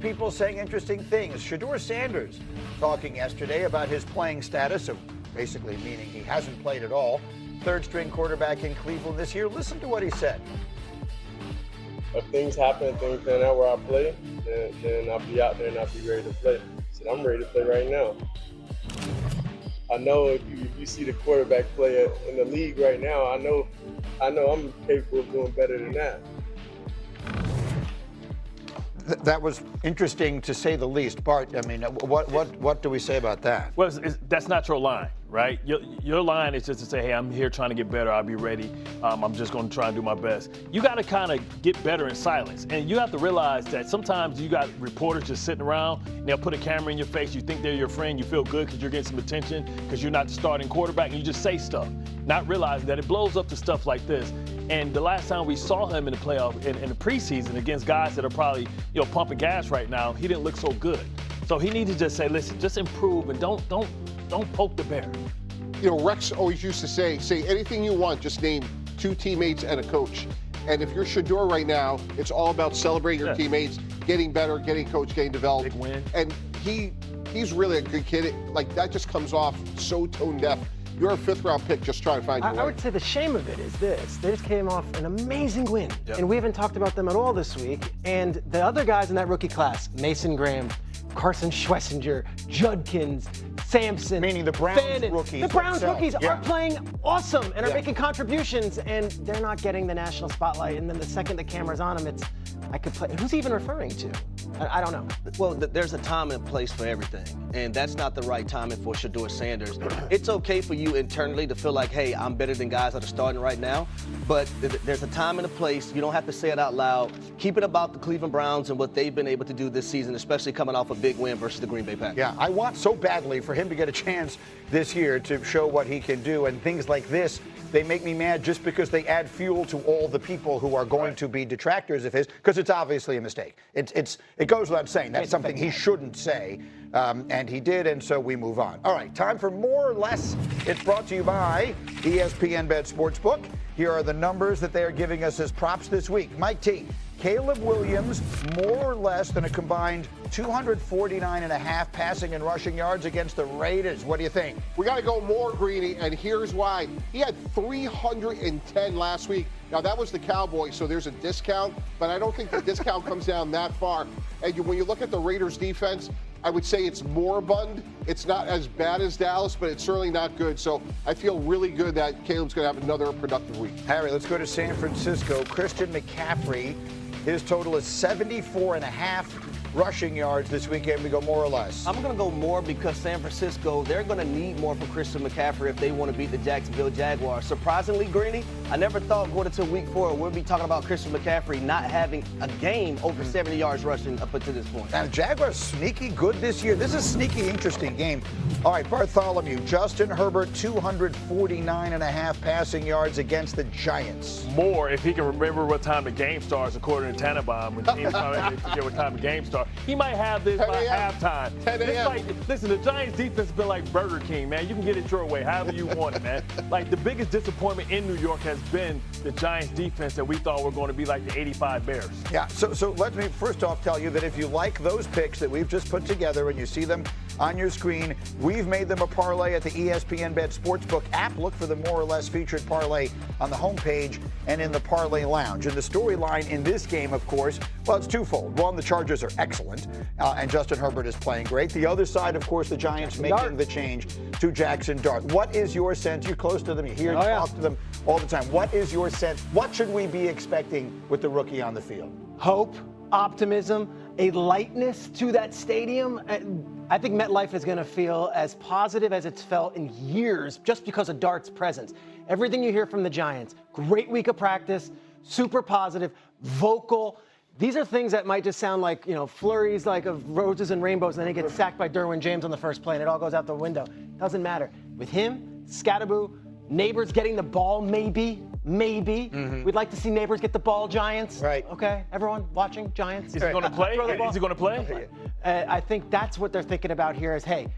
People saying interesting things. Shedeur Sanders talking yesterday about his playing status, so basically meaning he hasn't played at all. Third-string quarterback in Cleveland this year. Listen to what he said. If things happen, things turn out where I play, then I'll be out there and I'll be ready to play. So I'm ready to play right now. I know if you see the quarterback play in the league right now, I know I'm capable of doing better than that. That was interesting to say the least. Bart, I mean, what do we say about that? Well, that's not your line, right? Your line is just to say, hey, I'm here trying to get better. I'll be ready. I'm just going to try and do my best. You got to kind of get better in silence. And you have to realize that sometimes you got reporters just sitting around, and they'll put a camera in your face. You think they're your friend. You feel good because you're getting some attention because you're not the starting quarterback, and you just say stuff, not realizing that it blows up to stuff like this. And the last time we saw him in the playoff, in the preseason, against guys that are probably, pumping gas right now, he didn't look so good. So he needs to just say, listen, just improve and don't poke the bear. Rex always used to say anything you want, just name 2 teammates and a coach. And if you're Shedeur right now, it's all about celebrating your teammates, getting better, getting coached, getting developed. Big win. And he's really a good kid. Like, that just comes off so tone deaf. You're a 5th-round pick just trying to find your way. I would say the shame of it is this. They just came off an amazing win. Yep. And we haven't talked about them at all this week. And the other guys in that rookie class, Mason Graham, Carson Schwessinger, Judkins, Sampson. Meaning the Browns Fannin. rookies. The Browns rookies are playing awesome and are making contributions, and they're not getting the national spotlight. And then the second the camera's on them, I could play. Who's he even referring to? I don't know. Well, there's a time and place for everything, and that's not the right timing for Shedeur Sanders. It's okay for you internally to feel like, hey, I'm better than guys that are starting right now, but there's a time and a place. You don't have to say it out loud. Keep it about the Cleveland Browns and what they've been able to do this season, especially coming off a big win versus the Green Bay Packers. Yeah, I want so badly for him to get a chance this year to show what he can do, and things like this, they make me mad just because they add fuel to all the people who are going to be detractors of his, because it's obviously a mistake. It goes without saying. That's something he shouldn't say, and he did, and so we move on. All right, time for More or Less. It's brought to you by ESPN Bet Sportsbook. Here are the numbers that they are giving us as props this week. Mike T, Caleb Williams, more or less than a combined 249.5 passing and rushing yards against the Raiders. What do you think? We got to go more, Greeny, and here's why. He had 310 last week. Now, that was the Cowboys, so there's a discount, but I don't think the discount comes down that far. And when you look at the Raiders' defense, I would say it's moribund. It's not as bad as Dallas, but it's certainly not good. So I feel really good that Caleb's going to have another productive week. Harry, let's go to San Francisco. Christian McCaffrey, his total is 74.5 rushing yards this weekend. We go more or less. I'm going to go more because San Francisco, they're going to need more from Christian McCaffrey if they want to beat the Jacksonville Jaguars. Surprisingly, Greeny, I never thought going into week 4 we'll be talking about Christian McCaffrey not having a game over 70 yards rushing up until this point. Now, Jaguars sneaky good this year. This is a sneaky interesting game. All right, Bartholomew, Justin Herbert, 249.5 passing yards against the Giants. More if he can remember what time the game starts, according to Tannenbaum. When teams forget what time the game starts. He might have this by halftime. 10 a.m. Listen, the Giants defense has been like Burger King, man. You can get it your way, however you want it, man. Like, the biggest disappointment in New York has been the Giants defense that we thought were going to be like the 85 Bears. Yeah, so let me first off tell you that if you like those picks that we've just put together and you see them on your screen, we've made them a parlay at the ESPN Bet Sportsbook app. Look for the More or Less featured parlay on the homepage and in the parlay lounge. And the storyline in this game, of course, well, it's twofold. One, the Chargers are excellent, and Justin Herbert is playing great. The other side, of course, the Giants making the change to Jackson Dart. What is your sense? You're close to them. You hear and talk to them all the time. What is your sense? What should we be expecting with the rookie on the field? Hope, optimism, a lightness to that stadium. I think MetLife is going to feel as positive as it's felt in years just because of Dart's presence. Everything you hear from the Giants, great week of practice, super positive, vocal. These are things that might just sound like, flurries like of roses and rainbows, and then he gets sacked by Derwin James on the first play, and it all goes out the window. Doesn't matter. With him, Scatterboo, Neighbors getting the ball, maybe. Mm-hmm. We'd like to see Neighbors get the ball, Giants. Right. Okay, everyone watching, Giants? Is he going to play? Is he going to play? I think that's what they're thinking about here is, hey,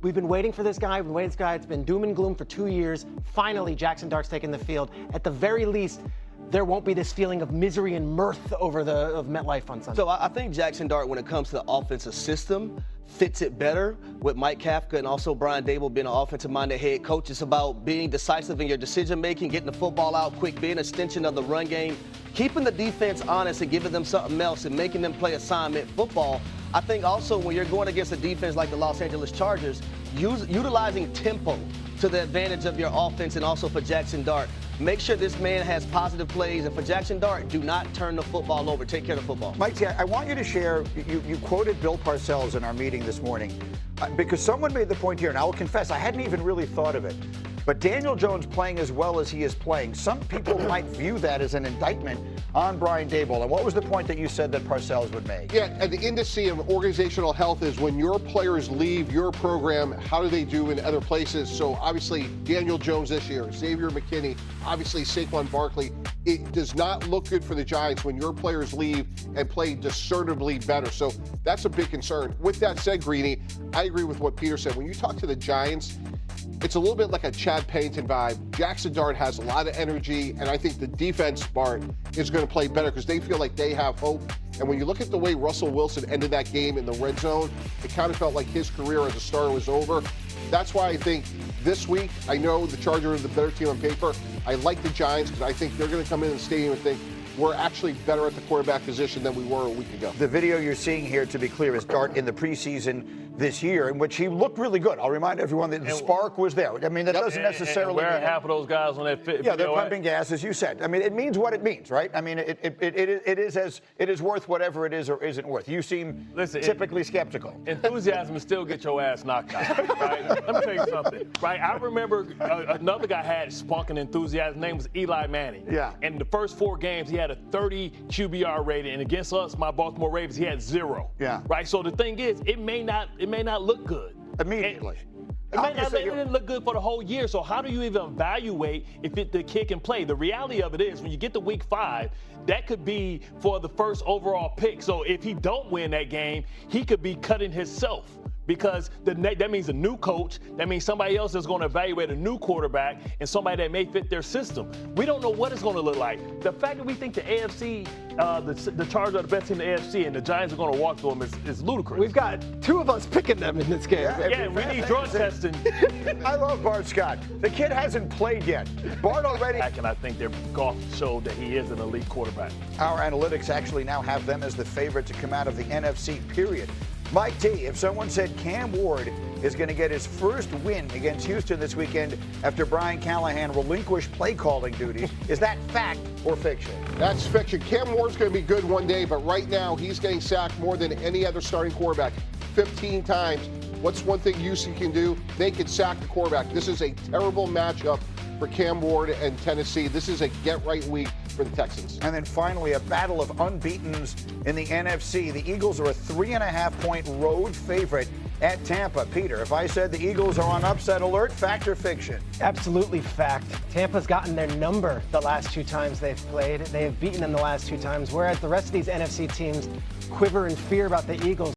we've been waiting for this guy. We've been waiting for this guy. It's been doom and gloom for 2 years. Finally, Jackson Dart's taking the field. At the very least, there won't be this feeling of misery and mirth over of MetLife on Sunday. So I think Jackson Dart, when it comes to the offensive system, fits it better with Mike Kafka and also Brian Dable being an offensive-minded head coach. It's about being decisive in your decision-making, getting the football out quick, being an extension of the run game, keeping the defense honest and giving them something else and making them play assignment football. I think also when you're going against a defense like the Los Angeles Chargers, utilizing tempo to the advantage of your offense and also for Jackson Dart. Make sure this man has positive plays, and for Jackson Dart, do not turn the football over. Take care of the football. Mike, I want you to share, you quoted Bill Parcells in our meeting this morning, because someone made the point here, and I will confess, I hadn't even really thought of it. But Daniel Jones playing as well as he is playing, some people might view that as an indictment on Brian Dable. And what was the point that you said that Parcells would make? Yeah, and the indice of organizational health is when your players leave your program, how do they do in other places? So obviously Daniel Jones this year, Xavier McKinney, obviously Saquon Barkley. It does not look good for the Giants when your players leave and play discernibly better. So that's a big concern. With that said, Greeny, I agree with what Peter said. When you talk to the Giants, it's a little bit like a Chad Pennington vibe. Jackson Dart has a lot of energy, and I think the defense part is going to play better because they feel like they have hope. And when you look at the way Russell Wilson ended that game in the red zone, it kind of felt like his career as a starter was over. That's why I think this week, I know the Chargers are the better team on paper. I like the Giants because I think they're going to come in the stadium and think, we're actually better at the quarterback position than we were a week ago. The video you're seeing here, to be clear, is Dart in the preseason this year, in which he looked really good. I'll remind everyone that the spark was there. I mean, that doesn't necessarily mean mean half of those guys on that fit. Yeah, they're pumping gas, as you said. I mean, it means what it means, right? I mean, it is worth whatever it is or isn't worth. You seem typically skeptical. Enthusiasm still get your ass knocked out, right? Let me tell you something, right? I remember another guy had spunk and enthusiasm. His name was Eli Manning. Yeah. And the first 4 games, he had a 30 QBR rating, and against us, my Baltimore Ravens, he had 0. Yeah. Right. So the thing is, it may not look good immediately. It didn't look good for the whole year. So how do you even evaluate if the kid can play? The reality of it is, when you get to week 5, that could be for the first overall pick. So if he don't win that game, he could be cutting himself. Because that means a new coach, that means somebody else is going to evaluate a new quarterback and somebody that may fit their system. We don't know what it's going to look like. The fact that we think the AFC, the Chargers are the best team in the AFC and the Giants are going to walk through them is ludicrous. We've got 2 of us picking them in this game. Yeah, we need drug testing. I love Bart Scott. The kid hasn't played yet. Bart already. And I think their golf showed that he is an elite quarterback. Our analytics actually now have them as the favorite to come out of the NFC, period. Mike T, if someone said Cam Ward is going to get his first win against Houston this weekend after Brian Callahan relinquished play-calling duties, is that fact or fiction? That's fiction. Cam Ward's going to be good one day, but right now he's getting sacked more than any other starting quarterback, 15 times. What's one thing Houston can do? They can sack the quarterback. This is a terrible matchup for Cam Ward and Tennessee. This is a get-right week for the Texans. And then finally, a battle of unbeatens in the NFC. The Eagles are a 3.5-point road favorite at Tampa. Peter, if I said the Eagles are on upset alert, fact or fiction? Absolutely fact. Tampa's gotten their number the last 2 times they've played. They have beaten them the last 2 times, whereas the rest of these NFC teams quiver in fear about the Eagles.